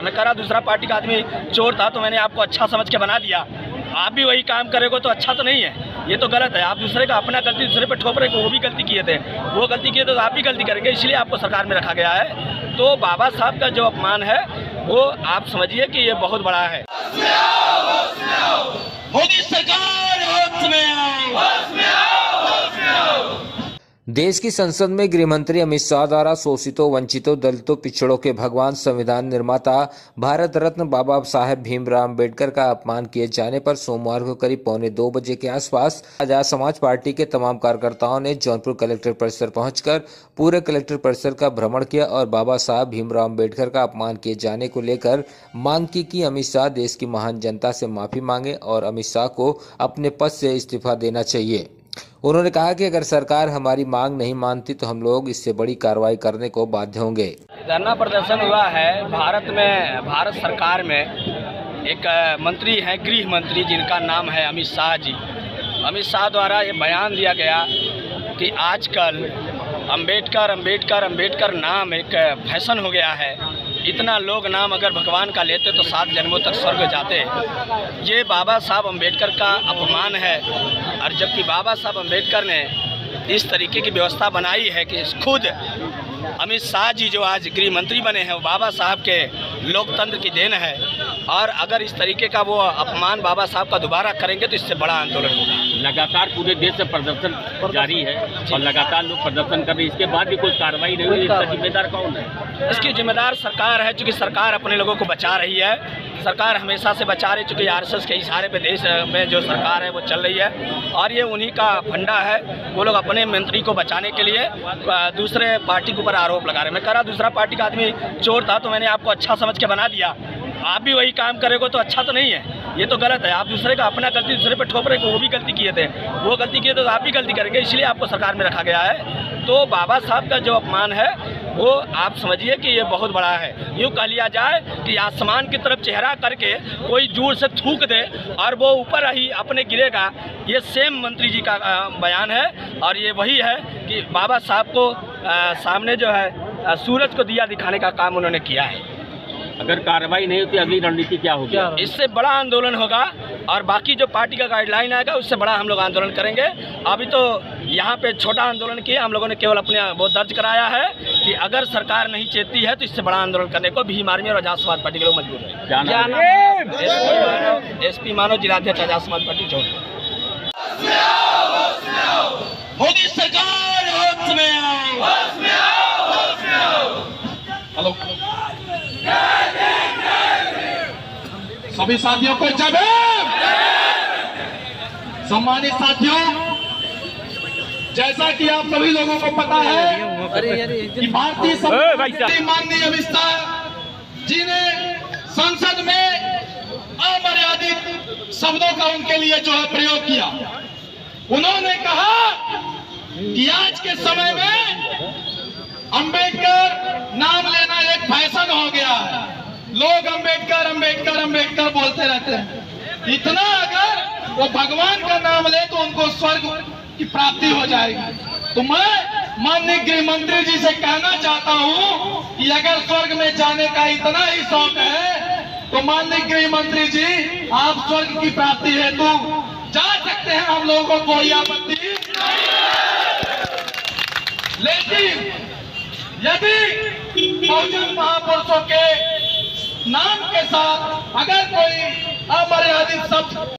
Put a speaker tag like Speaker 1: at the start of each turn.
Speaker 1: मैं कह रहा दूसरा पार्टी का आदमी चोर था तो मैंने आपको अच्छा समझ के बना दिया। आप भी वही काम करेगो तो अच्छा तो नहीं है, ये तो गलत है। आप दूसरे का अपना गलती दूसरे पे ठोप रहे हो, वो भी गलती किए थे, वो गलती किए तो आप भी गलती करेंगे, इसलिए आपको सरकार में रखा गया है। तो बाबा साहब का जो अपमान है वो आप समझिए कि ये बहुत बड़ा है।
Speaker 2: मोदी सरकार होश में आओ।
Speaker 3: देश की संसद में गृह मंत्री अमित शाह द्वारा शोषितों, वंचितों, दलितों, पिछड़ों के भगवान, संविधान निर्माता, भारत रत्न बाबा साहेब भीमराव अम्बेडकर का अपमान किए जाने पर सोमवार को करीब 1:45 बजे के आसपास आजाद समाज पार्टी के तमाम कार्यकर्ताओं ने जौनपुर कलेक्टर परिसर पहुंचकर पूरे कलेक्टर परिसर का भ्रमण किया और बाबा साहेब भीमराव अम्बेडकर का अपमान किए जाने को लेकर मांग की कि अमित शाह देश की महान जनता से माफी मांगे और अमित शाह को अपने पद से इस्तीफा देना चाहिए। उन्होंने कहा कि अगर सरकार हमारी मांग नहीं मानती तो हम लोग इससे बड़ी कार्रवाई करने को बाध्य होंगे।
Speaker 1: धरना प्रदर्शन हुआ है भारत सरकार में एक मंत्री हैं, गृह मंत्री, जिनका नाम है अमित शाह जी। अमित शाह द्वारा ये बयान दिया गया कि आजकल अंबेडकर नाम एक फैशन हो गया है। इतना लोग नाम अगर भगवान का लेते तो 7 जन्मों तक स्वर्ग जाते। ये बाबा साहब अंबेडकर का अपमान है। और जबकि बाबा साहब अंबेडकर ने इस तरीके की व्यवस्था बनाई है कि खुद अमित शाह जी जो आज गृह मंत्री बने हैं वो बाबा साहब के लोकतंत्र की देन है। और अगर इस तरीके का वो अपमान बाबा साहब का दोबारा करेंगे तो इससे बड़ा आंदोलन होगा।
Speaker 4: लगातार पूरे देश से प्रदर्शन जारी है और लगातार लोग प्रदर्शन कर रहे हैं, इसके बाद भी कोई कार्रवाई नहीं हुई। इसका जिम्मेदार कौन है?
Speaker 1: इसकी जिम्मेदार सरकार है, चूँकि सरकार अपने लोगों को बचा रही है। सरकार हमेशा से बचा रही, चूँकि आरएसएस के इशारे पे देश में जो सरकार है वो चल रही है और ये उन्हीं का फंडा है। वो लोग अपने मंत्री को बचाने के लिए दूसरे पार्टी के ऊपर आरोप लगा रहे हैं। मैं कह रहा दूसरा पार्टी का आदमी चोर था तो मैंने आपको अच्छा समझ के बना दिया। आप भी वही काम करेगो तो अच्छा तो नहीं है, ये तो गलत है। आप दूसरे का अपना गलती दूसरे पे ठोप रहे हो, वो भी गलती किए थे, वो गलती किए तो आप भी गलती करेंगे, इसलिए आपको सरकार में रखा गया है। तो बाबा साहब का जो अपमान है वो आप समझिए कि ये बहुत बड़ा है। यूँ कह लिया जाए कि आसमान की तरफ चेहरा करके कोई जोर से थूक दे और वो ऊपर ही अपने गिरेगा, ये सेम मंत्री जी का बयान है। और ये वही है कि बाबा साहब को सामने जो है सूरज को दिया दिखाने का काम उन्होंने किया है।
Speaker 4: अगर कार्रवाई नहीं होती अगली रणनीति क्या होगी?
Speaker 1: इससे बड़ा आंदोलन होगा और बाकी जो पार्टी का गाइडलाइन आएगा उससे बड़ा हम लोग आंदोलन करेंगे। अभी तो यहाँ पे छोटा आंदोलन किया, हम लोगों ने केवल अपने वो दर्ज कराया है कि अगर सरकार नहीं चेतती है तो इससे बड़ा आंदोलन करने को भीम आर्मी और आजाद समाज पार्टी के लोग मजबूर हैं। SP मानव जिलाध्यक्ष आजाद समाज पार्टी जौनपुर।
Speaker 2: मोदी सरकार होश में आओ। हेलो सभी साथियों को जय भीम। सम्मानित साथियों, जैसा कि आप सभी लोगों को पता है कि भारतीय संविधान माननीय अमित शाह जी ने संसद में अमर्यादित शब्दों का उनके लिए जो है प्रयोग किया। उन्होंने कहा कि आज के समय में अंबेडकर नाम लेना एक फैशन हो गया है। लोग अंबेडकर बोलते रहते हैं। इतना अगर वो भगवान का नाम ले तो उनको स्वर्ग की प्राप्ति हो जाएगी। तो मैं माननीय गृह मंत्री जी से कहना चाहता हूं कि अगर स्वर्ग में जाने का इतना ही शौक है तो माननीय गृह मंत्री जी आप स्वर्ग की प्राप्ति हेतु जा सकते हैं, हम लोगों को कोई आपत्ति नहीं। लेकिन यदि बहुजन महापुरुषों के नाम के साथ अगर कोई अमर्यादित शब्द